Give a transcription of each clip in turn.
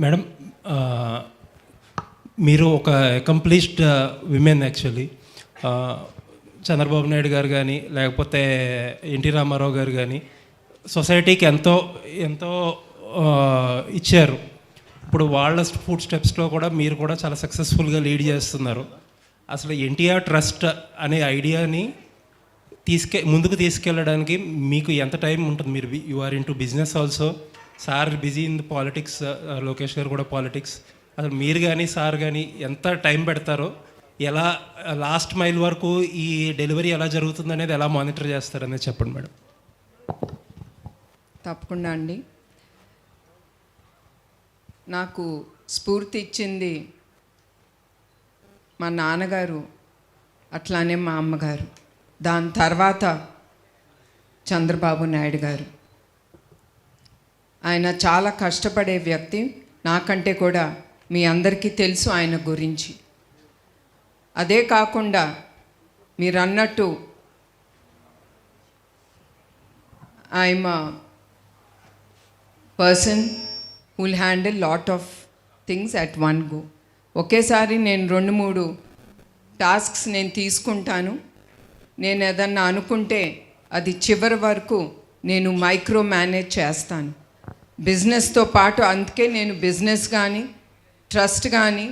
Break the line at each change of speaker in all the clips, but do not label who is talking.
Madam, మీరు ఒక accomplished women actually. Chandrababu Naidu గారు కానీ లేకపోతే ఎన్టీ రామారావు గారు కానీ సొసైటీకి ఎంతో ఎంతో ఇచ్చారు. ఇప్పుడు వాళ్ళ ఫుడ్ స్టెప్స్లో కూడా మీరు కూడా చాలా సక్సెస్ఫుల్గా లీడ్ చేస్తున్నారు. అసలు ఎన్టీఆర్ ట్రస్ట్ అనే ఐడియాని ముందుకు తీసుకెళ్ళడానికి మీకు ఎంత టైం ఉంటుంది? మీరు you are into business also, sir busy in the politics, Lokesh గారు కూడా పాలిటిక్స్. అసలు మీరు కానీ సార్ కానీ ఎంత టైం పెడతారో, ఎలా లాస్ట్ మైల్ వరకు ఈ డెలివరీ ఎలా జరుగుతుంది అనేది ఎలా మానిటర్ చేస్తారనేది చెప్పండి మేడం.
తప్పకుండా అండి. నాకు స్ఫూర్తి ఇచ్చింది మా నాన్నగారు, అట్లానే మా అమ్మగారు, దాని తర్వాత చంద్రబాబు నాయుడు గారు. ఆయన చాలా కష్టపడే వ్యక్తి, నాకంటే కూడా మీ అందరికీ తెలుసు ఆయన గురించి. అదే కాకుండా మీరు అన్నట్టు I'm person who will handle lot of things at one go. ఒకేసారి నేను 2-3 టాస్క్స్ నేను తీసుకుంటాను. నేను ఏదన్నా అనుకుంటే అది చివరి వరకు నేను మైక్రో మేనేజ్ చేస్తాను బిజినెస్తో పాటు. అందుకే నేను బిజినెస్ కానీ ట్రస్ట్ కానీ,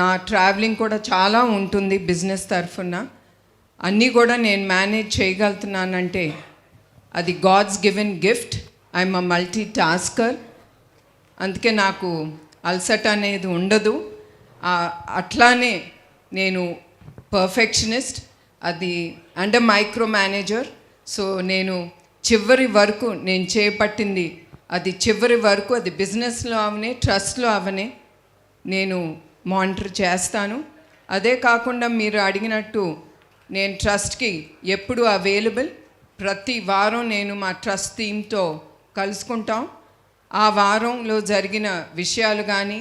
నా ట్రావెలింగ్ కూడా చాలా ఉంటుంది బిజినెస్ తరఫున. అన్నీ కూడా నేను మేనేజ్ చేయగలుగుతున్నానంటే అది God's given gift. I'm a multitasker. అందుకే నాకు అలసట అనేది ఉండదు. అట్లానే నేను పర్ఫెక్షనిస్ట్, అది అండ్ మైక్రో మేనేజర్. సో నేను చివరి వరకు నేను చేపట్టింది అది చివరి వరకు, అది బిజినెస్లో అవనే ట్రస్ట్లో అవనే నేను మానిటర్ చేస్తాను. అదే కాకుండా మీరు అడిగినట్టు నేను ట్రస్ట్కి ఎప్పుడు అవైలబుల్. ప్రతి వారం నేను మా ట్రస్ట్ టీమ్తో కలుసుకుంటాం. ఆ వారంలో జరిగిన విషయాలు కానీ,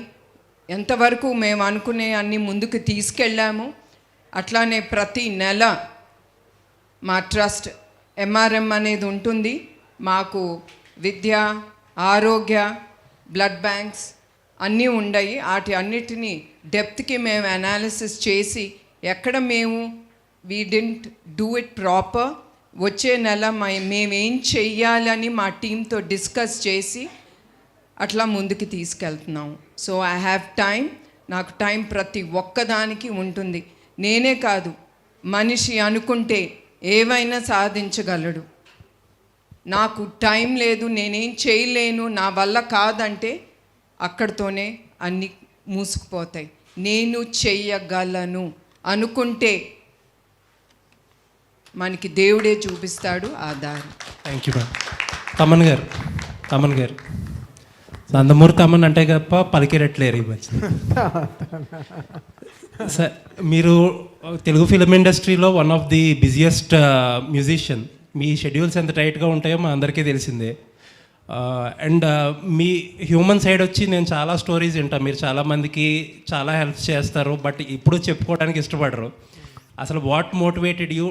ఎంతవరకు మేము అనుకునే అన్ని ముందుకు తీసుకెళ్ళాము. అట్లానే ప్రతి నెల మా ట్రస్ట్ ఎంఆర్ఎం అనేది ఉంటుంది. మాకు విద్య, ఆరోగ్య, బ్లడ్ బ్యాంక్స్ అన్నీ ఉన్నాయి. వాటి అన్నిటినీ డెప్త్కి మేము అనాలిసిస్ చేసి ఎక్కడ మేము we didn't do it proper, వచ్చే నెల మేమేం చెయ్యాలని మా టీంతో డిస్కస్ చేసి అట్లా ముందుకు తీసుకెళ్తున్నాము. So I have time. నాకు టైం ప్రతి ఒక్కదానికి ఉంటుంది. నేనే కాదు, మనిషి అనుకుంటే ఏవైనా సాధించగలడు. నాకు టైం లేదు, నేనేం చేయలేను, నా వల్ల కాదంటే అక్కడితోనే అన్నీ మూసుకుపోతాయి. నేను చెయ్యగలను అనుకుంటే మనకి దేవుడే చూపిస్తాడు ఆ దారి.
Thank you madam. తమన్ గారు నందమూరి తమన్ అంటే తప్ప పలికేరట్లేరు ఈ మధ్య. సార్, మీరు తెలుగు ఫిలిం ఇండస్ట్రీలో one of the busiest musician. Me schedules ఎంత టైట్గా ఉంటాయో మా అందరికీ తెలిసిందే. అండ్ మీ హ్యూమన్ సైడ్ వచ్చి నేను చాలా స్టోరీస్ వింటాను. మీరు చాలామందికి చాలా హెల్ప్ చేస్తారు, బట్ ఇప్పుడు చెప్పుకోవడానికి ఇష్టపడరు. అసలు what motivated you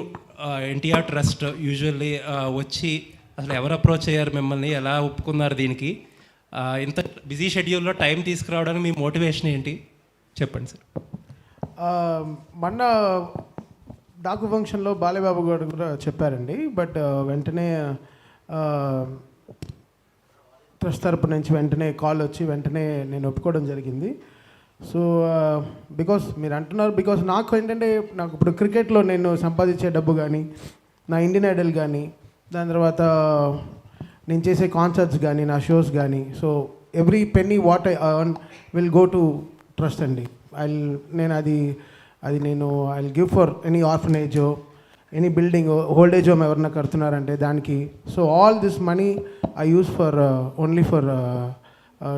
NTR trust usually వచ్చి అసలు ఎవరు అప్రోచ్ అయ్యారు మిమ్మల్ని, ఎలా ఒప్పుకున్నారు దీనికి? ఇంత బిజీ షెడ్యూల్లో టైం తీసుకురావడానికి మీ మోటివేషన్ ఏంటి చెప్పండి సార్.
మొన్న డాకు ఫంక్షన్లో బాలయ్యబాబు గారు కూడా చెప్పారండి. బట్ వెంటనే ట్రస్ట్ తరపు నుంచి వెంటనే కాల్ వచ్చి వెంటనే నేను ఒప్పుకోవడం జరిగింది. సో బికాస్ మీరు అంటున్నారు, బికాస్ నాకు ఏంటంటే, నాకు ఇప్పుడు క్రికెట్లో నేను సంపాదించే డబ్బు కానీ, నా ఇండియన్ ఐడల్ కానీ, దాని తర్వాత నేను చేసే కాన్సర్ట్స్ కానీ, నా షోస్ కానీ, so every penny what I earn will go to trust అండి. నేను ఐ గివ్ ఫర్ ఎనీ ఆర్ఫనేజో, any building, old age home ఎవరన్నా కడుతున్నారంటే దానికి. So all this money I use for only for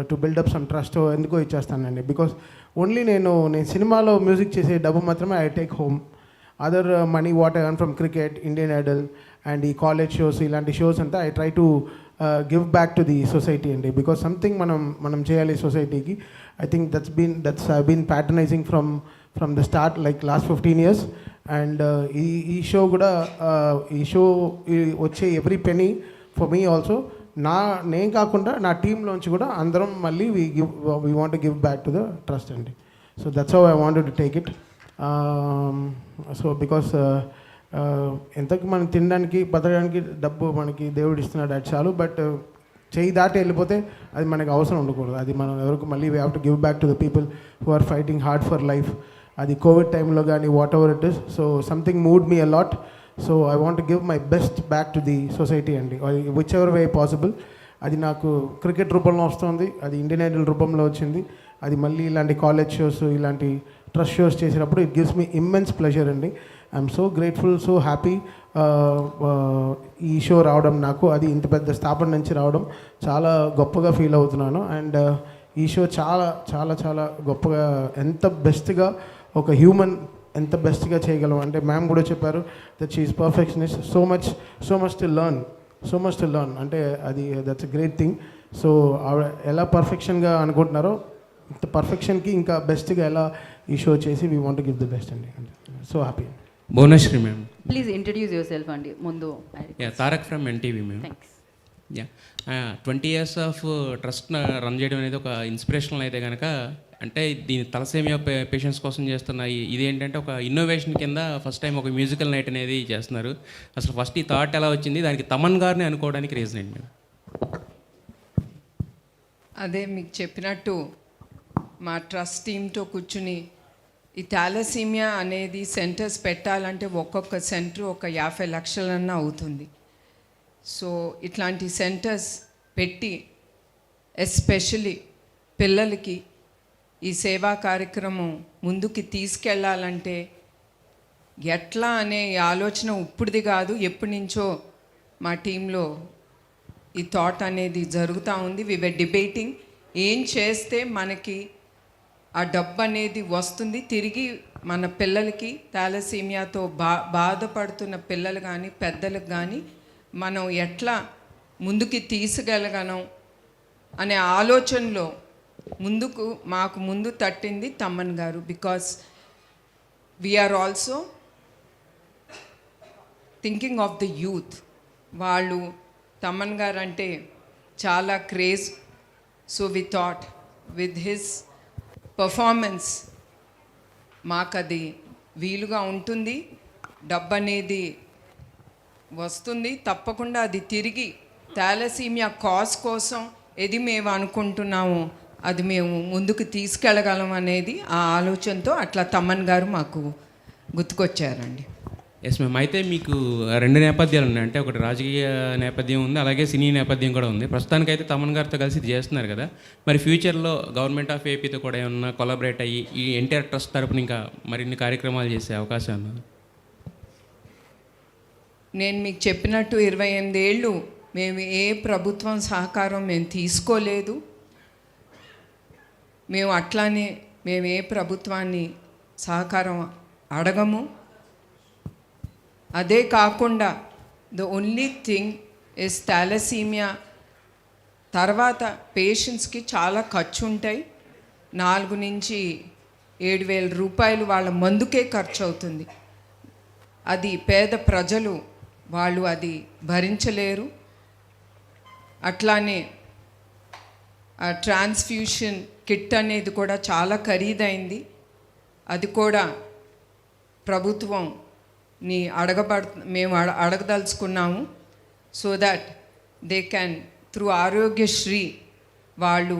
to build up some trust. ఎందుకో ఇచ్చేస్తానండి. Because only నేను సినిమాలో మ్యూజిక్ చేసే డబ్బు మాత్రమే I take home. Other money what I earn from cricket, Indian Idol and ఈ కాలేజ్ షోస్, ఇలాంటి shows అంతా I try to give back to the society అండి. బికాస్ సంథింగ్ మనం చేయాలి సొసైటీకి. I think that's I been patronizing from the start, like last 15 years. And ఈ show కూడా, ఈ షో వచ్చే every penny for me also నేను కాకుండా నా టీంలోంచి కూడా అందరం మళ్ళీ we want give back to the trust అండి. So that's how I wanted to take it. So because ఎంతకు మనం తినడానికి బతకడానికి డబ్బు మనకి దేవుడు ఇస్తున్నాడు, అది చాలు. బట్ చేయి దాటి వెళ్ళిపోతే అది మనకు అవసరం ఉండకూడదు. అది మనం ఎవరికి మళ్ళీ we have to give back to the people who are fighting hard for life. అది కోవిడ్ టైంలో కానీ whatever it is. So something moved me a lot. So I want to give my best back to the society అండి, whichever way possible. అది నాకు cricket రూపంలో వస్తుంది, అది Indian Idol రూపంలో వచ్చింది, అది మళ్ళీ ఇలాంటి కాలేజ్ షోస్ ఇలాంటి ట్రస్ట్ షోస్ చేసినప్పుడు it gives me immense pleasure అండి. I'm so grateful, so happy ఈ షో రావడం నాకు. అది ఇంత పెద్ద స్థాపన నుంచి రావడం చాలా గొప్పగా ఫీల్ అవుతున్నాను. అండ్ ఈ షో చాలా చాలా చాలా గొప్పగా, ఎంత బెస్ట్గా ఒక హ్యూమన్ ఎంత బెస్ట్గా చేయగలం అంటే మ్యామ్ కూడా చెప్పారు that she is perfectionist. So much to learn అంటే అది that's a great thing. So ఆవిడ ఎలా పర్ఫెక్షన్గా అనుకుంటున్నారో ఇంత పర్ఫెక్షన్కి ఇంకా బెస్ట్గా ఎలా ఈ షో చేసి we want give the best అండి. So happy.
Bhuvaneswari ma'am.
Please introduce yourself అండి ముందు.
Tarak from NTV ma'am.
Thanks.
20 years of trust run చేయడం అనేది ఒక ఇన్స్పిరేషనల్ అయితే కనుక, అంటే దీని తలసేమియా పేషెంట్స్ కోసం చేస్తున్న ఇదేంటంటే ఒక ఇన్నోవేషన్ కింద ఫస్ట్ టైం ఒక మ్యూజికల్ నైట్ అనేది చేస్తున్నారు. అసలు ఫస్ట్ ఈ థాట్ ఎలా వచ్చింది, దానికి తమన్ గారిని అనుకోవడానికి రీజన్ ఏంటి మ్యామ్?
అదే మీకు చెప్పినట్టు మా ట్రస్ట్ టీంతో కూర్చుని ఈ థాలసీమియా అనేది సెంటర్స్ పెట్టాలంటే ఒక్కొక్క సెంటర్ ఒక 50 లక్షలన్నా అవుతుంది. సో ఇట్లాంటి సెంటర్స్ పెట్టి ఎస్పెషలీ పిల్లలకి ఈ సేవా కార్యక్రమం ముందుకి తీసుకెళ్ళాలంటే ఎట్లా అనే ఆలోచన ఇప్పుడుది కాదు, ఎప్పటి నుంచో మా టీంలో ఈ థాట్ అనేది జరుగుతూ ఉంది. వి వర్ డిబేటింగ్ ఏం చేస్తే మనకి ఆ డబ్బు అనేది వస్తుంది తిరిగి మన పిల్లలకి, థాలసీమియాతో బాధపడుతున్న పిల్లలు కానీ పెద్దలకు కానీ మనం ఎట్లా ముందుకి తీసుకెళ్ళగలం అనే ఆలోచనలో మాకు ముందు తట్టింది తమ్మన్ గారు. Because we are also thinking of the youth. వాళ్ళు తమ్మన్ గారు అంటే చాలా craze. So we thought with his performance మాకు అది వీలుగా ఉంటుంది, డబ్బు అనేది వస్తుంది, తప్పకుండా అది తిరిగి థాలసీమియా కాజ్ కోసం ఏది మేము అనుకుంటున్నామో అది మేము ముందుకు తీసుకెళ్ళగలం అనేది ఆ ఆలోచనతో అట్లా తమ్మన్ గారు మాకు గుర్తుకొచ్చారండి.
Yes ma'am. అయితే మీకు 2 నేపథ్యాలు ఉన్నాయి, అంటే ఒకటి రాజకీయ నేపథ్యం ఉంది, అలాగే సినీ నేపథ్యం కూడా ఉంది. ప్రస్తుతానికైతే తమన్ గారితో కలిసి ఇది చేస్తున్నారు కదా, మరి ఫ్యూచర్లో గవర్నమెంట్ ఆఫ్ ఏపీతో కూడా ఏమన్నా కొలాబరేట్ అయ్యి ఈ ఎన్టీఆర్ ట్రస్ట్ తరపున ఇంకా మరిన్ని కార్యక్రమాలు చేసే అవకాశం ఉన్నది?
నేను మీకు చెప్పినట్టు 28 ఏళ్ళు మేము ఏ ప్రభుత్వం సహకారం మేము తీసుకోలేదు. మేము ఏ ప్రభుత్వాన్ని సహకారం అడగము. అదే కాకుండా the only thing is thalassemia తర్వాత పేషెంట్స్కి చాలా ఖర్చు ఉంటాయి. 4 నుంచి 7,000 రూపాయలు వాళ్ళ మందుకే ఖర్చు అవుతుంది. అది పేద ప్రజలు వాళ్ళు అది భరించలేరు. అట్లానే ఆ ట్రాన్స్ఫ్యూషన్ కిట్ అనేది కూడా చాలా ఖరీదైంది. అది కూడా ప్రభుత్వంని మేము అడగదలుచుకున్నాము. So that they can through Aarogyasri వాళ్ళు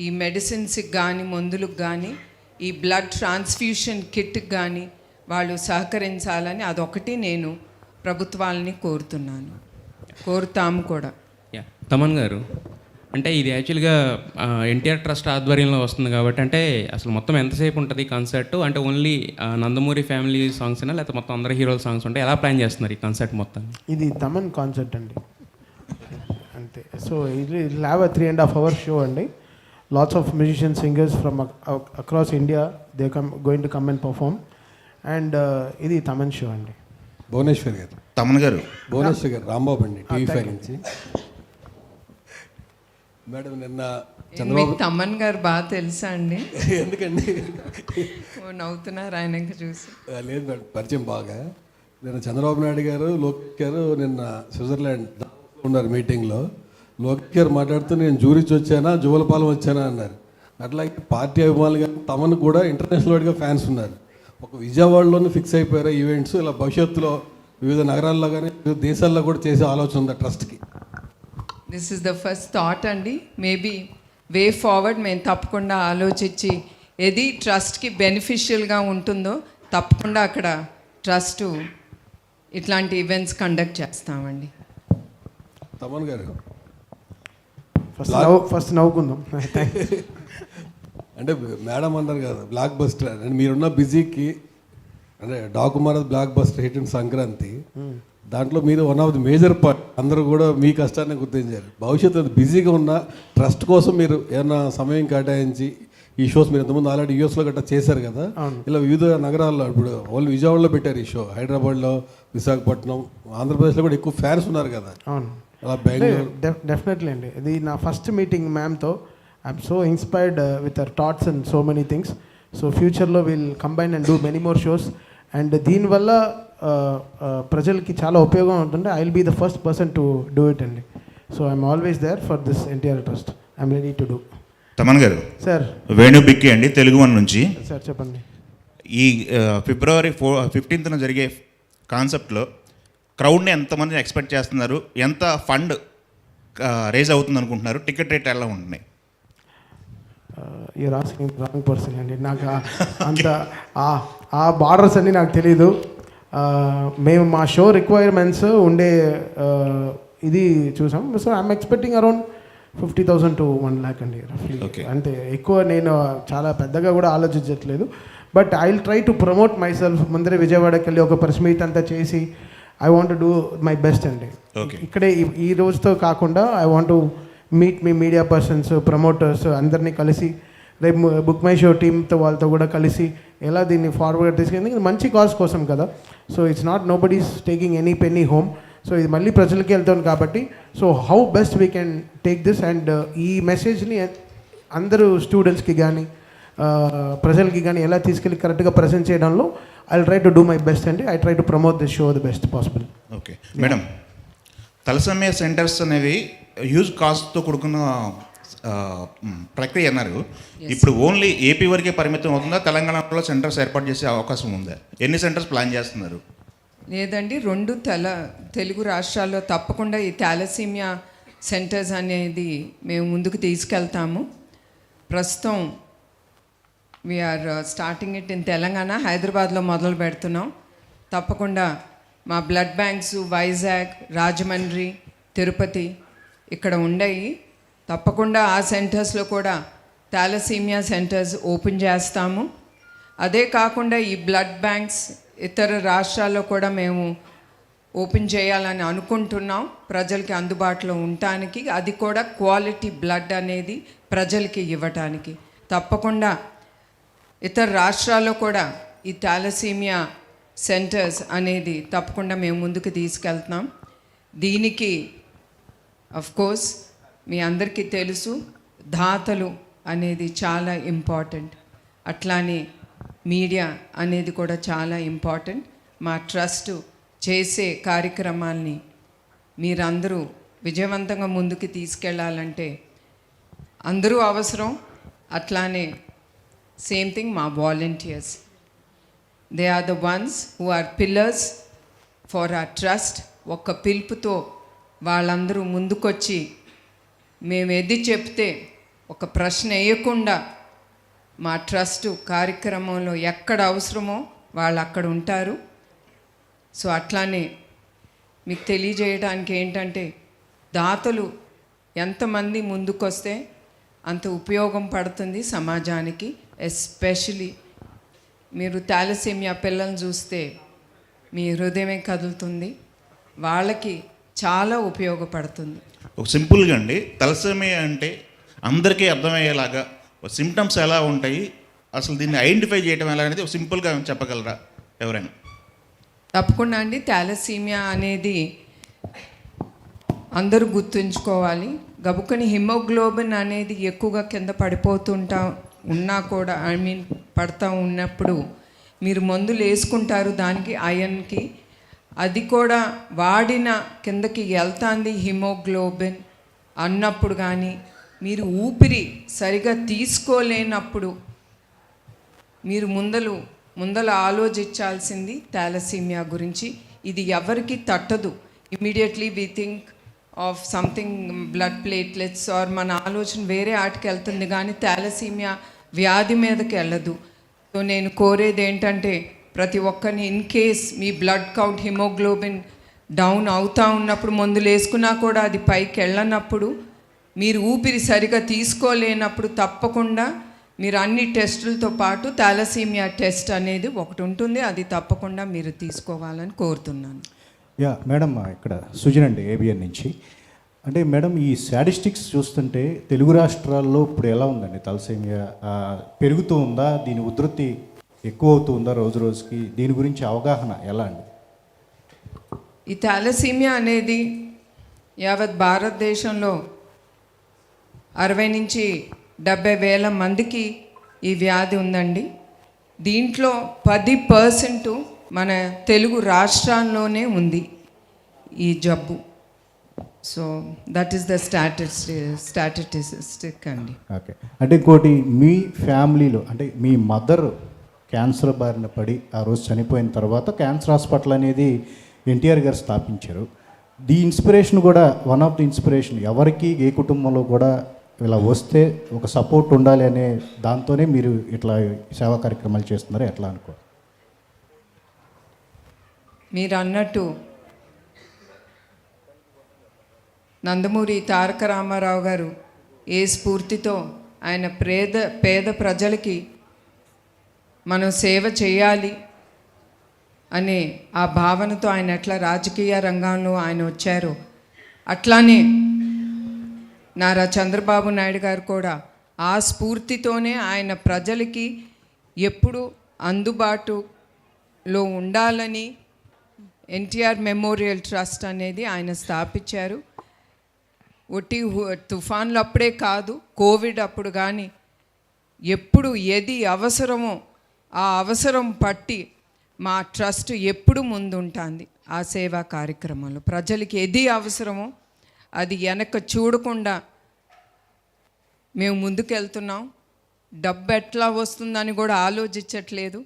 ఈ మెడిసిన్స్కి కానీ మందులకు కానీ ఈ బ్లడ్ ట్రాన్స్ఫ్యూషన్ కిట్కి కానీ వాళ్ళు సహకరించాలని అదొకటి నేను ప్రభుత్వాలని కోరుతాము కూడా.
తమన్ గారు, అంటే ఇది యాక్చువల్గా ఎన్టీఆర్ ట్రస్ట్ ఆధ్వర్యంలో వస్తుంది కాబట్టి, అంటే అసలు మొత్తం ఎంతసేపు ఉంటుంది కాన్సర్ట్? అంటే ఓన్లీ నందమూరి ఫ్యామిలీ సాంగ్స్నా లేకపోతే మొత్తం అందరు హీరోల సాంగ్స్ ఉంటాయి? ఎలా ప్లాన్ చేస్తున్నారు ఈ కాన్సర్ట్ మొత్తం?
ఇది తమన్ కాన్సర్ట్ అండి అంతే. సో ఇది హ్యావ్ a 3.5 hour షో అండి. Lots of musician singers from across India they going to come and perform. And ఇది తమన్ షో అండి.
భువనేశ్వర్ గారు.
తమన్ గారు.
భువనేశ్వర్ గారు. రాంబాబు అండి, టీవీ5 నుంచి. మేడం నిన్న
మీకు తమ్మన్ గారు బాగా తెలుసా అండి?
ఎందుకండి
నవ్వుతున్నారు ఆయన ఇంకా చూసి?
లేదు మేడం, పరిచయం బాగా. నిన్న చంద్రబాబు నాయుడు గారు, లోకేష్ గారు నిన్న స్విట్జర్లాండ్ ఉన్నారు మీటింగ్లో. లోకేష్ గారు మాట్లాడుతూ నేను జూరిచ్ వచ్చానా జువలపాలెం వచ్చానా అన్నారు. అట్లాగే పార్టీ అభిమానులు కానీ తమను కూడా ఇంటర్నేషనల్ వైడ్గా ఫ్యాన్స్ ఉన్నారు. ఒక విజయవాడలోనే ఫిక్స్ అయిపోయారు ఈవెంట్స్, ఇలా భవిష్యత్తులో వివిధ నగరాల్లో కానీ వివిధ దేశాల్లో కూడా చేసే ఆలోచన ఉంది ట్రస్ట్కి.
This is the first thought అండి. మేబీ వే ఫార్వర్డ్ మేము తప్పకుండా ఆలోచించి ఏది ట్రస్ట్కి బెనిఫిషియల్గా ఉంటుందో తప్పకుండా అక్కడ ట్రస్ట్ ఇట్లాంటి ఈవెంట్స్ కండక్ట్ చేస్తామండి.
తమన్ గారు
ఫస్ట్ నవ్వుకుందాం.
అంటే మేడం అన్నారు కదా బ్లాక్ బస్టర్ అంటే మీరున్న బిజీకి అంటే డాకుమార్ blockbuster hit in Sankranti, దాంట్లో మీరు one of the major part. అందరూ కూడా మీ కష్టాన్ని గుర్తించారు. భవిష్యత్తు బిజీగా ఉన్న ట్రస్ట్ కోసం మీరు ఏమైనా సమయం కేటాయించి ఈ షోస్ మీరు ఇంతకుముందు ఆల్రెడీ యూఎస్లో గట్రా చేశారు కదా, ఇలా వివిధ నగరాల్లో ఇప్పుడు వాళ్ళు విజయవాడలో పెట్టారు ఈ షో, హైదరాబాద్లో, విశాఖపట్నం, ఆంధ్రప్రదేశ్లో కూడా ఎక్కువ ఫ్యాన్స్ ఉన్నారు కదా.
అవును,
అలా బెంగళూరు.
డెఫినెట్లీ అండి. ఇది నా ఫస్ట్ మీటింగ్ మ్యామ్తో. I'm so inspired with our thoughts and so many things. So ఫ్యూచర్లో will combine and do many more shows. And దీనివల్ల ప్రజలకి చాలా ఉపయోగం ఉంటుంది. I will be the first person to do it అండి. So I'm always there for this NTR trust. I'm ready to do.
Thaman garu,
sir
Venu బిక్కి అండి, Telugu one నుంచి.
Sir చెప్పండి.
ఈ ఫిబ్రవరి 15న జరిగే కాన్సెప్ట్లో క్రౌడ్ని ఎంతమంది ఎక్స్పెక్ట్ చేస్తున్నారు? ఎంత ఫండ్ రేజ్ అవుతుంది అనుకుంటున్నారు? టికెట్ రేట్ ఎలా ఉంటున్నాయి?
యూర్ ఆస్కింగ్ రాంగ్ పర్సన్ అండి. నాకు అంత ఆ బార్డర్స్ అన్నీ నాకు తెలీదు. మేము మా షో రిక్వైర్మెంట్స్ ఉండే ఇది చూసాం. So I'm expecting around 50,000 to 1 lakh అండి రఫ్లీ. అంతే, ఎక్కువ నేను చాలా పెద్దగా కూడా ఆలోచించట్లేదు. But I will try to promote myself. ముందరే విజయవాడకి వెళ్ళి ఒక ప్రెస్ మీట్ అంతా చేసి I want to do my best అండి. ఇక్కడే ఈ రోజుతో కాకుండా ఐ వాంట్ టు మీట్ మీ మీడియా పర్సన్స్, ప్రమోటర్స్ అందరినీ కలిసి రేపు బుక్ మై షో టీమ్తో వాళ్ళతో కూడా కలిసి ఎలా దీన్ని ఫార్వర్డ్ తీసుకెళ్ళి మంచి కాజ్ కోసం కదా. So it's not nobody is taking any penny home. సో ఇది మళ్ళీ ప్రజలకి వెళ్తాను కాబట్టి so how best we can take this and ఈ మెసేజ్ని అందరూ స్టూడెంట్స్కి కానీ ప్రజలకి కానీ ఎలా తీసుకెళ్ళి కరెక్ట్గా ప్రజెంట్ చేయడంలో I try to do my best అండి. I try to promote this show the best possible.
Okay madam, thalassemia centres అనేవి హ్యూజ్ కాస్ట్తో కూడుకున్న ప్రక్రియ అన్నారు. ఇప్పుడు ఓన్లీ ఏపీ వరకే పరిమితం అవుతుందా? తెలంగాణలో సెంటర్స్ ఏర్పాటు చేసే అవకాశం ఉందా? ఎన్ని సెంటర్స్ ప్లాన్ చేస్తున్నారు?
లేదండి, 2 తెలుగు రాష్ట్రాల్లో తప్పకుండా ఈ థాలసీమియా సెంటర్స్ అనేది మేము ముందుకు తీసుకెళ్తాము. ప్రస్తుతం we are starting it in Telangana, హైదరాబాద్లో మొదలు పెడుతున్నాం. తప్పకుండా మా బ్లడ్ బ్యాంక్స్ వైజాగ్, రాజమండ్రి, తిరుపతి ఇక్కడ ఉండయి. తప్పకుండా ఆ సెంటర్స్లో కూడా థాలసీమియా సెంటర్స్ ఓపెన్ చేస్తాము. అదే కాకుండా ఈ బ్లడ్ బ్యాంక్స్ ఇతర రాష్ట్రాల్లో కూడా మేము ఓపెన్ చేయాలని అనుకుంటున్నాం, ప్రజలకి అందుబాటులో ఉండటానికి. అది కూడా క్వాలిటీ బ్లడ్ అనేది ప్రజలకి ఇవ్వటానికి. తప్పకుండా ఇతర రాష్ట్రాల్లో కూడా ఈ థాలసీమియా సెంటర్స్ అనేది తప్పకుండా మేము ముందుకు తీసుకెళ్తున్నాం. దీనికి కోర్స్ మీ అందరికీ తెలుసు, దాతలు అనేది చాలా ఇంపార్టెంట్. అట్లానే మీడియా అనేది కూడా చాలా ఇంపార్టెంట్. మా ట్రస్ట్ చేసే కార్యక్రమాల్ని మీరందరూ విజయవంతంగా ముందుకు తీసుకెళ్ళాలంటే అందరూ అవసరం. అట్లానే సేమ్ థింగ్ మా volunteers, they are the ones who are pillars for our trust. ఒక్క పిలుపుతో వాళ్ళందరూ ముందుకొచ్చి మేము ఎది చెప్తే ఒక ప్రశ్న వేయకుండా మా ట్రస్ట్ కార్యక్రమంలో ఎక్కడ అవసరమో వాళ్ళు అక్కడ ఉంటారు. సో అట్లానే మీకు తెలియజేయడానికి ఏంటంటే దాతలు ఎంతమంది ముందుకొస్తే అంత ఉపయోగం పడుతుంది సమాజానికి. ఎస్పెషలీ మీరు థాలసీమియా పిల్లల్ని చూస్తే మీ హృదయమే కదులుతుంది, వాళ్ళకి చాలా ఉపయోగపడుతుంది.
ఒక సింపుల్గా అండి, తలసేమియా అంటే అందరికీ అర్థమయ్యేలాగా సిమ్టమ్స్ ఎలా ఉంటాయి, అసలు దీన్ని ఐడెంటిఫై చేయడం ఎలా అనేది సింపుల్గా చెప్పగలరా ఎవరైనా?
తప్పకుండా అండి. థాలసీమియా అనేది అందరూ గుర్తుంచుకోవాలి. గబుక్కని హిమోగ్లోబిన్ అనేది ఎక్కువగా కింద ఉన్నా కూడా పడతా ఉన్నప్పుడు మీరు మందులు వేసుకుంటారు దానికి, ఐరన్కి. అది కూడా వాడిన కిందకి వెళ్తాంది హిమోగ్లోబిన్. అన్నప్పుడు కానీ, మీరు ఊపిరి సరిగా తీసుకోలేనప్పుడు మీరు ముందల ఆలోచించాల్సింది థాలసీమియా గురించి. ఇది ఎవరికి తట్టదు. Immediately we think of something blood platelets or మన ఆలోచన వేరే ఆటకి వెళ్తుంది, కానీ థాలసీమియా వ్యాధి మీదకి వెళ్ళదు. సో నేను కోరేది ఏంటంటే ప్రతి ఒక్కరిని, in case me blood count haemoglobin down అవుతూ ఉన్నప్పుడు మందులు వేసుకున్నా కూడా అది పైకి వెళ్ళనప్పుడు, మీరు ఊపిరి సరిగా తీసుకోలేనప్పుడు తప్పకుండా మీరు అన్ని టెస్టులతో పాటు థాలసీమియా టెస్ట్ అనేది ఒకటి ఉంటుంది, అది తప్పకుండా మీరు తీసుకోవాలని కోరుతున్నాను.
యా మేడం, ఇక్కడ సుజన్ అండి ఏబిఎన్ నుంచి. అంటే మేడం, ఈ స్టాటిస్టిక్స్ చూస్తుంటే తెలుగు రాష్ట్రాల్లో ఇప్పుడు ఎలా ఉందండి? తలసేమియా పెరుగుతూ ఉందా? దీని ఉధృతి ఎక్కువ అవుతూ ఉందా రోజు రోజుకి? దీని గురించి అవగాహన ఎలా అండి?
ఈ థాలసీమియా అనేది యావత్ భారతదేశంలో 60 నుంచి 70 వేల మందికి ఈ వ్యాధి ఉందండి. దీంట్లో 10% మన తెలుగు రాష్ట్రాల్లోనే ఉంది ఈ జబ్బు. So that is the statistic అండి.
ఓకే. అంటే ఇంకోటి, మీ ఫ్యామిలీలో అంటే మీ మదర్ క్యాన్సర్ బారిన పడి ఆ రోజు చనిపోయిన తర్వాత క్యాన్సర్ హాస్పిటల్ అనేది ఎన్టీఆర్ గారు స్థాపించారు. ది ఇన్స్పిరేషన్ కూడా, వన్ ఆఫ్ ది ఇన్స్పిరేషన్, ఎవరికి ఏ కుటుంబంలో కూడా ఇలా వస్తే ఒక సపోర్ట్ ఉండాలి అనే దాంతోనే మీరు ఇట్లా సేవా కార్యక్రమాలు చేస్తున్నారు. ఎట్లా అనుకో?
మీరు అన్నట్టు నందమూరి తారక రామారావు గారు ఏ స్ఫూర్తితో ఆయన పేద ప్రజలకి మనం సేవ చేయాలి అనే ఆ భావనతో ఆయన ఎట్లా రాజకీయ రంగంలో ఆయన వచ్చారో, అట్లానే నారా చంద్రబాబు నాయుడు గారు కూడా ఆ స్ఫూర్తితోనే ఆయన ప్రజలకి ఎప్పుడు అందుబాటులో ఉండాలని ఎన్టీఆర్ మెమోరియల్ ట్రస్ట్ అనేది ఆయన స్థాపించారు. ఒట్టి తుఫాన్లు అప్పుడే కాదు, కోవిడ్ అప్పుడు కానీ ఎప్పుడు ఏది అవసరమో ఆ అవసరం పట్టి మా ట్రస్ట్ ఎప్పుడు ముందుంటుంది ఆ సేవా కార్యక్రమంలో. ప్రజలకి ఏది అవసరమో అది వెనక చూడకుండా మేము ముందుకెళ్తున్నాం. డబ్బు ఎట్లా వస్తుందని కూడా ఆలోచించట్లేదు.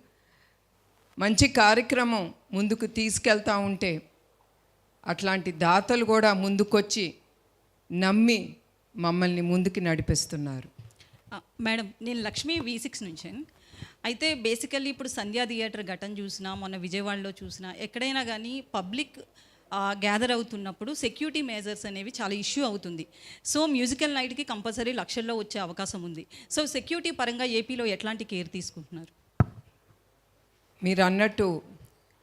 మంచి కార్యక్రమం ముందుకు తీసుకెళ్తా ఉంటే అట్లాంటి దాతలు కూడా ముందుకొచ్చి నమ్మి మమ్మల్ని ముందుకు నడిపిస్తున్నారు.
మేడం, నేను లక్ష్మీ V6 నుంచి. అయితే బేసికల్లీ ఇప్పుడు సంధ్యా థియేటర్ ఘటన చూసినా, మొన్న విజయవాడలో చూసినా, ఎక్కడైనా కానీ పబ్లిక్ గ్యాదర్ అవుతున్నప్పుడు సెక్యూరిటీ మెజర్స్ అనేవి చాలా ఇష్యూ అవుతుంది. సో మ్యూజికల్ నైట్కి కంపల్సరీ లక్షల్లో వచ్చే అవకాశం ఉంది. సో సెక్యూరిటీ పరంగా ఏపీలో ఎట్లాంటి కేర్ తీసుకుంటున్నారు?
మీరు అన్నట్టు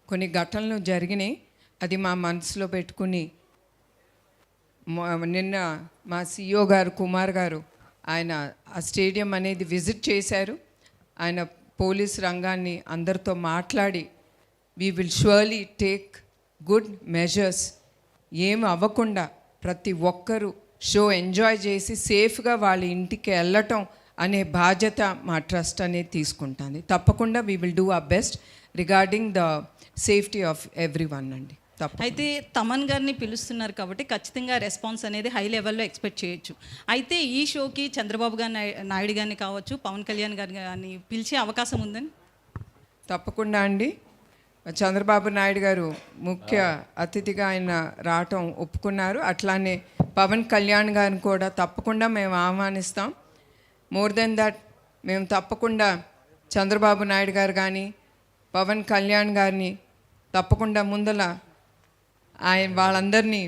కొన్ని ఘటనలు జరిగినాయి, అది మా మనసులో పెట్టుకుని నిన్న మా CEO గారు కుమార్ గారు ఆయన ఆ స్టేడియం అనేది విజిట్ చేశారు. ఆయన పోలీస్ రంగాన్ని అందరితో మాట్లాడి we will surely take good measures, ఏం అవ్వకుండా ప్రతి ఒక్కరూ షో ఎంజాయ్ చేసి సేఫ్గా వాళ్ళ ఇంటికి వెళ్ళటం అనే బాధ్యత మా ట్రస్ట్ అనేది తీసుకుంటుంది. తప్పకుండా we will do our best regarding the safety of every one అండి.
అయితే తమన్ గారిని పిలుస్తున్నారు కాబట్టి ఖచ్చితంగా రెస్పాన్స్ అనేది హై లెవెల్లో ఎక్స్పెక్ట్ చేయొచ్చు. అయితే ఈ షోకి చంద్రబాబు గారు నాయుడు గారిని కావచ్చు, పవన్ కళ్యాణ్ గారిని కానీ పిలిచే అవకాశం ఉందని?
తప్పకుండా అండి. చంద్రబాబు నాయుడు గారు ముఖ్య అతిథిగా ఆయన రావటం ఒప్పుకున్నారు. అట్లానే పవన్ కళ్యాణ్ గారిని కూడా తప్పకుండా మేము ఆహ్వానిస్తాం. మోర్ దెన్ దట్ మేము తప్పకుండా చంద్రబాబు నాయుడు గారు కానీ పవన్ కళ్యాణ్ గారిని తప్పకుండా ముందల ఆయన వాళ్ళందరినీ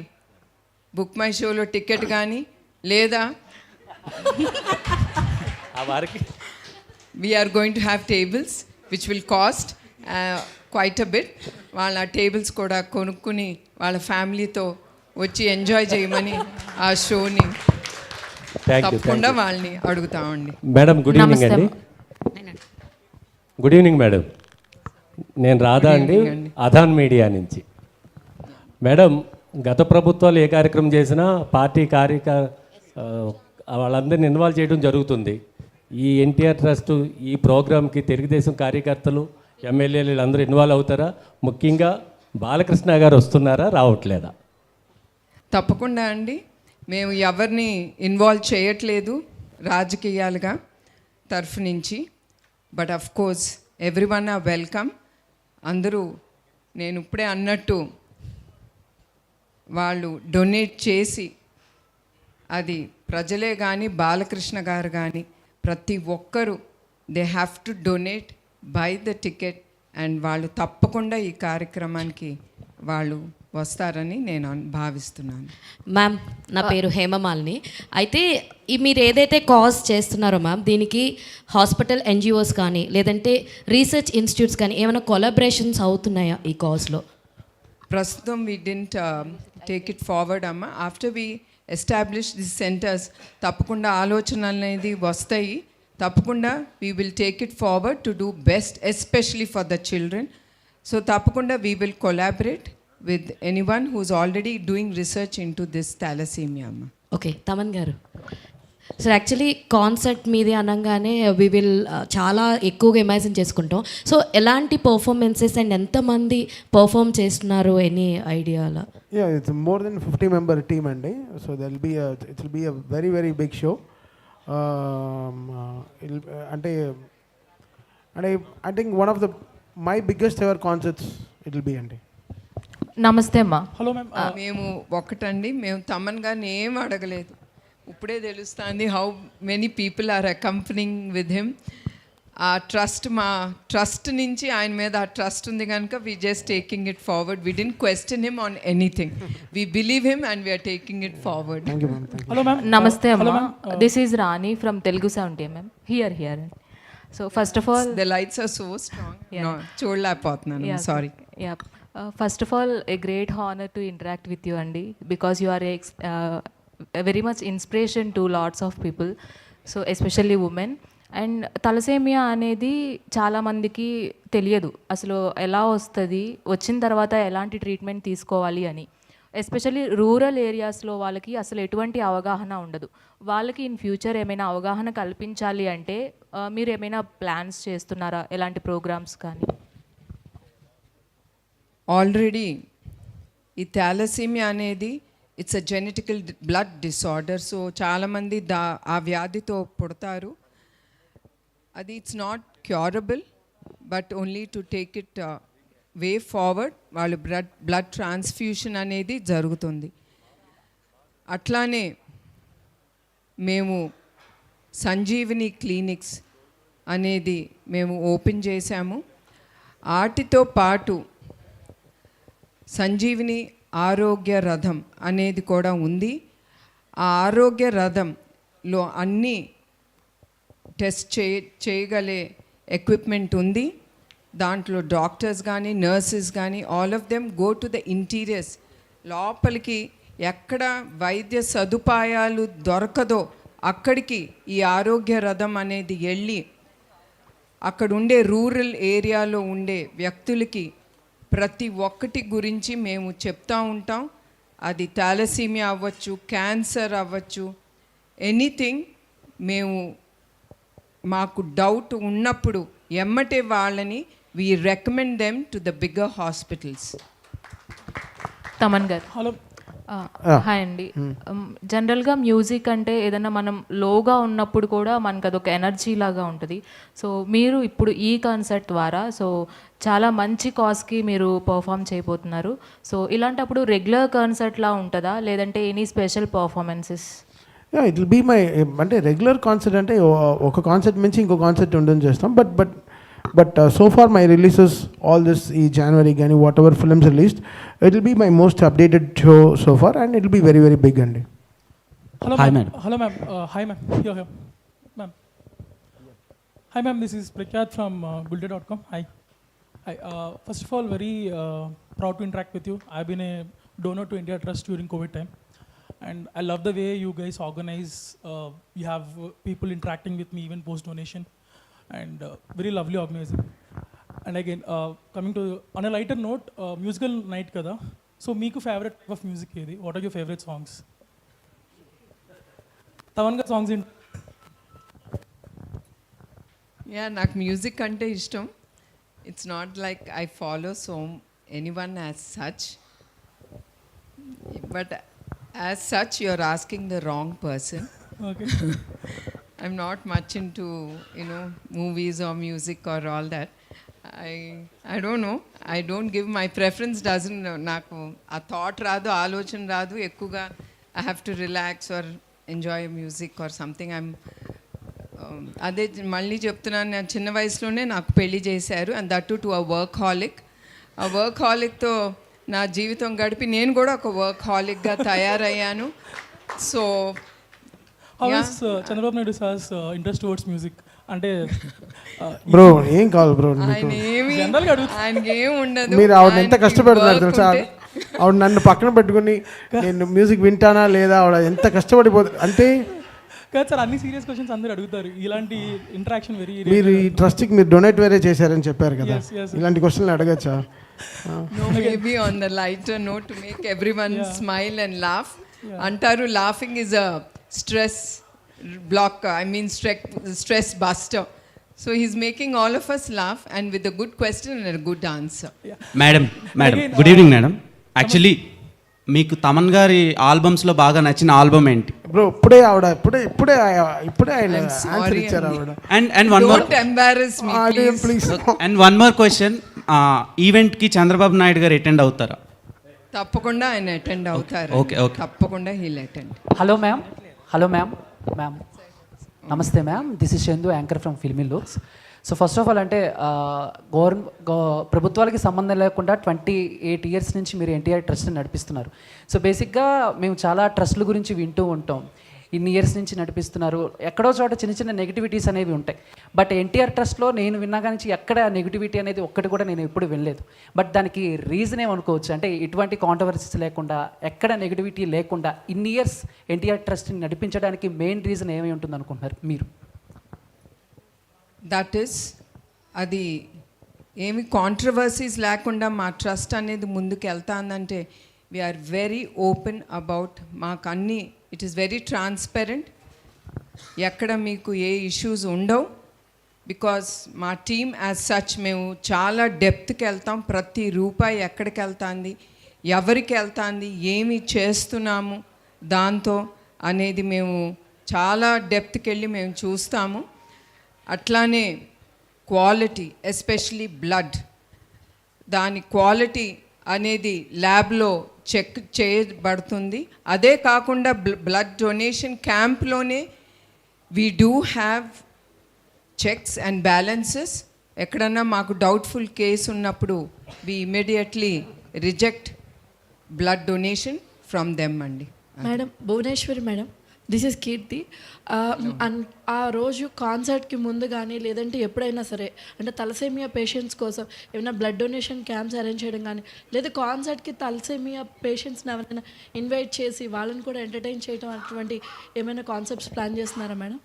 బుక్ మై షోలో టికెట్ కానీ లేదా we are going to have tables which will cost quite a bit. వాళ్ళ టేబుల్స్ కూడా కొనుక్కుని వాళ్ళ ఫ్యామిలీతో వచ్చి ఎంజాయ్ చేయమని ఆ షోని తప్పకుండా వాళ్ళని అడుగుతామండి.
మేడం గుడ్ ఈవినింగ్ అండి. Good evening madam. నేను రాధా అండి, అధాన్ మీడియా నుంచి. మేడం, గత ప్రభుత్వాలు ఏ కార్యక్రమం చేసినా పార్టీ వాళ్ళందరినీ ఇన్వాల్వ్ చేయడం జరుగుతుంది. ఈ ఎన్టీఆర్ ట్రస్ట్ ఈ ప్రోగ్రామ్కి తెలుగుదేశం కార్యకర్తలు, ఎమ్మెల్యేలు అందరూ ఇన్వాల్వ్ అవుతారా? ముఖ్యంగా బాలకృష్ణ గారు వస్తున్నారా, రావట్లేదా?
తప్పకుండా అండి. మేము ఎవరిని ఇన్వాల్వ్ చేయట్లేదు రాజకీయాలుగా తరఫు నుంచి. But of course every one or welcome. అందరూ నేను ఇప్పుడే అన్నట్టు వాళ్ళు డొనేట్ చేసి, అది ప్రజలే కానీ బాలకృష్ణ గారు కానీ ప్రతి ఒక్కరూ they have to donate, by the ticket, and వాళ్ళు తప్పకుండా ఈ కార్యక్రమానికి వాళ్ళు వస్తారని నేను భావిస్తున్నాను.
మ్యామ్, నా పేరు హేమమాలిని. అయితే మీరు ఏదైతే కాజ్ చేస్తున్నారో మ్యామ్, దీనికి హాస్పిటల్ ఎన్జిఓస్ కానీ లేదంటే రీసెర్చ్ ఇన్స్టిట్యూట్స్ కానీ ఏమైనా కొలాబరేషన్స్ అవుతున్నాయా ఈ కాజ్లో?
ప్రస్తుతం we didn't take it forward అమ్మ. After we establish the centres తప్పకుండా ఆలోచనలు అనేది వస్తాయి. తప్పకుండా we will take it forward to do best, especially for the children. So తప్పకుండా we will collaborate with anyone who's already doing research in to this thalassemia అమ్మ.
Okay, Thaman garu. So actually concert మీది అనగానే we will చాలా ఎక్కువగా imagine చేసుకుంటాం. So ఎలాంటి performances and ఎంతమంది perform చేస్తున్నారు, ఎనీ ఐడియా అలా?
Yeah, it's more than 50-member team అండి. So it will be a very very big show. అంటే I think one of my biggest ever concerts it will be అండి.
నమస్తే అమ్మా.
Hello ma'am.
మేము ఒకటండి, మేము తమన్ గారిని ఏం అడగలేదు. ఇప్పుడే తెలుస్తుంది how many people are accompanying with him. ఆ ట్రస్ట్, మా ట్రస్ట్ నుంచి ఆయన మీద ఆ ట్రస్ట్ ఉంది కనుక we just taking it forward. We didn't question him on anything. We believe him and we are taking it forward.
Hello ma'am.
నమస్తే అమ్మా. This is Rani from Telugu 70 mm. Here. So first of all
the lights are so strong, చూడలేకపోతున్నాను, sorry.
First of all a great honour to interact with you అండి, because you are very much inspiration to lots of people, so especially women. And thalassemia అనేది చాలామందికి తెలియదు అసలు ఎలా వస్తుంది, వచ్చిన తర్వాత ఎలాంటి ట్రీట్మెంట్ తీసుకోవాలి అని. ఎస్పెషల్లీ రూరల్ ఏరియాస్లో వాళ్ళకి అసలు ఎటువంటి అవగాహన ఉండదు. వాళ్ళకి ఇన్ ఫ్యూచర్ ఏమైనా అవగాహన కల్పించాలి అంటే మీరు ఏమైనా ప్లాన్స్ చేస్తున్నారా, ఎలాంటి ప్రోగ్రామ్స్ కానీ?
ఆల్రెడీ ఈ థాలసీమియా అనేది it's a genetical blood disorder. So చాలామంది ఆ వ్యాధితో పుడతారు. అది it's not curable, but only to take it way forward. వాళ్ళు బ్లడ్ ట్రాన్స్ఫ్యూషన్ అనేది జరుగుతుంది. అట్లానే మేము సంజీవిని క్లినిక్స్ అనేది మేము ఓపెన్ చేశాము. వాటితో పాటు సంజీవిని ఆరోగ్య రథం అనేది కూడా ఉంది. ఆ ఆరోగ్య రథంలో అన్నీ టెస్ట్ చేయగలే ఎక్విప్మెంట్ ఉంది. దాంట్లో డాక్టర్స్ కానీ నర్సెస్ కానీ all of them go to the interiors. లోపలికి ఎక్కడ వైద్య సదుపాయాలు దొరకదో అక్కడికి ఈ ఆరోగ్య రథం అనేది వెళ్ళి అక్కడ ఉండే రూరల్ ఏరియాలో ఉండే వ్యక్తులకి ప్రతి ఒక్కటి గురించి మేము చెప్తూ ఉంటాం. అది థాలసీమియా అవ్వచ్చు, క్యాన్సర్ అవ్వచ్చు, ఎనీథింగ్. మేము మాకు డౌట్ ఉన్నప్పుడు ఎమ్మటే వాళ్ళని we recommend them to the bigger hospitals.
Thaman గారు.
హలో.
హాయ్ అండి. జనరల్గా మ్యూజిక్ అంటే ఏదైనా మనం లోగా ఉన్నప్పుడు కూడా మనకు అదొక ఎనర్జీ లాగా ఉంటుంది. సో మీరు ఇప్పుడు ఈ కాన్సర్ట్ ద్వారా సో చాలా మంచి కాజ్కి మీరు పర్ఫామ్ చేయబోతున్నారు. సో ఇలాంటప్పుడు రెగ్యులర్ కాన్సర్ట్లా ఉంటుందా, లేదంటే any special performances?
It will be my, అంటే రెగ్యులర్ కాన్సర్ట్ అంటే ఒక కాన్సర్ట్ నుంచి ఇంకో కాన్సర్ట్ ఉండని చేస్తాం. But so far my releases all this ఈ జనవరి కానీ whatever films released, it will be my most updated show so far and it will be very very big అండి.
Hello ma'am. Hello ma'am. Hi ma'am. Here ma'am. Hi ma'am, this is Prakhyat from gulde.com. Hi. First of all, very proud to interact with you. I've been a donor to India Trust during COVID time. And I love the way you guys organize. You have people interacting with me even post donation, and very lovely organizing. And again, coming to on a lighter note, musical night kada. So meeku favorite type of music edi? What are your favorite songs? Tavan ga songs in.
Yeah, నాకు music అంటే ఇష్టం. It's not like I follow anyone as such, but As such, you're asking the wrong person.
Okay.
I'm not much into, movies or music or all that. I don't know. I don't give my preference doesn't నాకు ఆ thought రాదు, ఆలోచన రాదు ఎక్కువగా. I have to relax or enjoy music or something. అదే మళ్ళీ చెప్తున్నాను, నేను చిన్న వయసులోనే నాకు పెళ్లి చేశారు, and that to a workaholic. ఆ వర్క్ హాలిక్తో నా జీవితం గడిపి నేను కూడా ఒక వర్క్ హాలిక్గా తయారయ్యాను. So
How is Chandrababu Naidu sir's interest towards music? అంటే
బ్రో ఏం కావాలి బ్రో
ఆయన ఏమి
జనరల్గా అడుగుతా.
ఆయనకి ఏం ఉండదు.
మీరు ఆవిడ ఎంత
ఆయనకి
కష్టపడుతున్నారు
work
తెలుసా?
ఉంటే
ఆవిడ నన్ను పక్కన పెట్టుకుని నేను మ్యూజిక్ వింటానా లేదా ఆవిడ ఎంత కష్టపడిపోతుంది అంటే.
కాదు సార్, అన్ని సీరియస్ క్వశ్చన్స్ అందరూ అడుగుతారు. ఇలాంటి ఇంటరాక్షన్ వెరీ
మీరు ఈ ట్రస్ట్కి మీరు డొనేట్ వేరే చేశారని చెప్పారు కదా,
Yes, yes.
ఇలాంటి క్వశ్చన్లు అడగచ్చా?
No, maybe on the lighter note to make everyone smile and laugh. Antaru laughing is a stress blocker. I mean stress buster. So he's making all of us laugh and with a good question and a good answer.
Madam good evening madam. Actually మీకు తమన్ గారి ఆల్బమ్స్లో బాగా నచ్చిన album ఏంటి?
Bro ఇప్పుడే ఆయన answer ఇచ్చారు ఆవిడ.
And one more
Don't embarrass me, please.
Please.
And one more question, ఈవెంట్కి చంద్రబాబు నాయుడు గారు అటెండ్ అవుతారా?
తప్పకుండా ఆయన అటెండ్ అవుతారు.
Okay.
తప్పకుండా he'll attend.
హలో మ్యామ్ నమస్తే ma'am, this is Chandu, anchor from filmy looks. So first of all అంటే ప్రభుత్వాలకి సంబంధం లేకుండా 28 years నుంచి మీరు ఎన్టీఆర్ ట్రస్ట్ని నడిపిస్తున్నారు. సో బేసిక్గా మేము చాలా ట్రస్ట్ల గురించి వింటూ ఉంటాం, ఇన్ని ఇయర్స్ నుంచి నడిపిస్తున్నారు. ఎక్కడో చోట చిన్న చిన్న నెగిటివిటీస్ అనేవి ఉంటాయి. బట్ ఎన్టీఆర్ ట్రస్ట్లో నేను విన్నా కానీ ఎక్కడ నెగిటివిటీ అనేది ఒక్కటి కూడా నేను ఎప్పుడు వినలేదు. బట్ దానికి రీజన్ ఏమనుకోవచ్చు అంటే ఎటువంటి కాంట్రవర్సీస్ లేకుండా, ఎక్కడ నెగిటివిటీ లేకుండా ఇన్ని ఇయర్స్ ఎన్టీఆర్ ట్రస్ట్ని నడిపించడానికి మెయిన్ రీజన్ ఏమై ఉంటుంది అనుకుంటున్నారు మీరు?
దట్ ఈస్ అది ఏమి కాంట్రవర్సీస్ లేకుండా మా ట్రస్ట్ అనేది ముందుకు వెళ్తాందంటే వీఆర్ వెరీ ఓపెన్ అబౌట్, మాకు అన్నీ ఇట్ ఈస్ వెరీ ట్రాన్స్పరెంట్, ఎక్కడ మీకు ఏ ఇష్యూస్ ఉండవు. బికాస్ మా టీమ్ యాజ్ సచ్ మేము చాలా డెప్త్కి వెళ్తాం, ప్రతి రూపాయి ఎక్కడికి వెళ్తుంది, ఎవరికి వెళ్తుంది, ఏమి చేస్తున్నాము దాంతో అనేది మేము చాలా డెప్త్కి వెళ్ళి మేము చూస్తాము. అట్లానే క్వాలిటీ, ఎస్పెషలీ బ్లడ్, దాని క్వాలిటీ అనేది ల్యాబ్లో చెక్ చేయబడుతుంది. అదే కాకుండా బ్లడ్ డొనేషన్ క్యాంప్లోనే we do have checks and balances. ఎక్కడన్నా మాకు డౌట్ఫుల్ కేసు ఉన్నప్పుడు we immediately reject blood donation from them అండి.
Madam Bhuvaneswari madam, this is Keerthi. ఆ రోజు కాన్సర్ట్కి ముందు కానీ లేదంటే ఎప్పుడైనా సరే అంటే తలసేమియా పేషెంట్స్ కోసం ఏమైనా బ్లడ్ డొనేషన్ క్యాంప్స్ అరేంజ్ చేయడం కానీ, లేదా కాన్సర్ట్కి తలసేమియా పేషెంట్స్ని ఎవరైనా ఇన్వైట్ చేసి వాళ్ళని కూడా ఎంటర్టైన్ చేయడం అటువంటి ఏమైనా కాన్సెప్ట్స్ ప్లాన్ చేస్తున్నారా madam?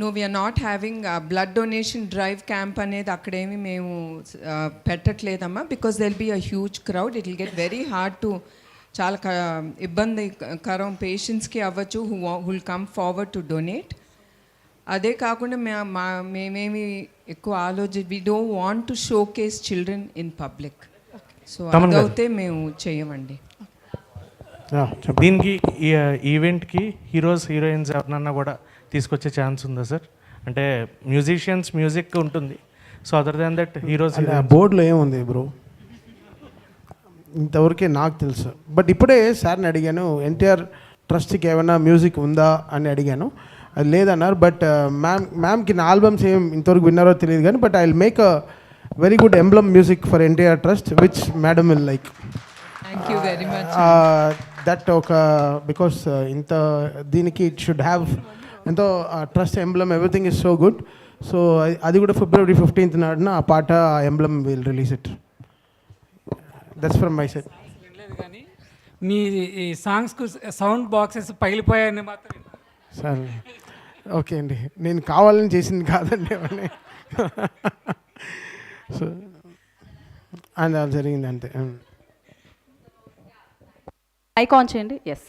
No, we are not having blood donation drive camp అనేది అక్కడేమి మేము పెట్టట్లేదమ్మా. Because they'll be a huge crowd, it will get very hard to, చాలా ఇబ్బందికరం పేషెంట్స్కి అవ్వచ్చు who will come forward to donate. అదే కాకుండా మేమేమి ఎక్కువ we don't want to showcase children in public. So అదైతే మేము చేయమండి.
దీనికి ఈవెంట్కి హీరోయిన్స్ ఎవరన్నా కూడా తీసుకొచ్చే ఛాన్స్ ఉందా సార్? అంటే మ్యూజిషియన్స్ మ్యూజిక్ ఉంటుంది, so other than that heroes
బోర్డులో ఏముంది బ్రో ఇంతవరకే నాకు తెలుసు. బట్ ఇప్పుడే సార్ని అడిగాను, ఎన్టీఆర్ ట్రస్ట్కి ఏమైనా మ్యూజిక్ ఉందా అని అడిగాను, అది లేదన్నారు. బట్ మ్యామ్కి నా ఆల్బమ్స్ ఏం ఇంతవరకు విన్నారో తెలియదు కానీ, but I will make a very good emblem music for NTR trust which madam will like.
Thank you very much.
That ఒక బికాస్ ఇంత దీనికి ఇట్ షుడ్ హ్యావ్ ఎంతో trust emblem, everything is so good. So అది కూడా February 15th నాడున ఆ పాట, ఆ emblem will release it. That's from my side.
కానీ మీ సాంగ్స్కు సౌండ్ బాక్సెస్ పగిలిపోయాయని మాత్రం
సార్ ఓకే అండి, నేను కావాలని చేసింది కాదండి అవన్నీ. సో అది జరిగింది అంతే.
ఐకాన్ చేయండి. ఎస్.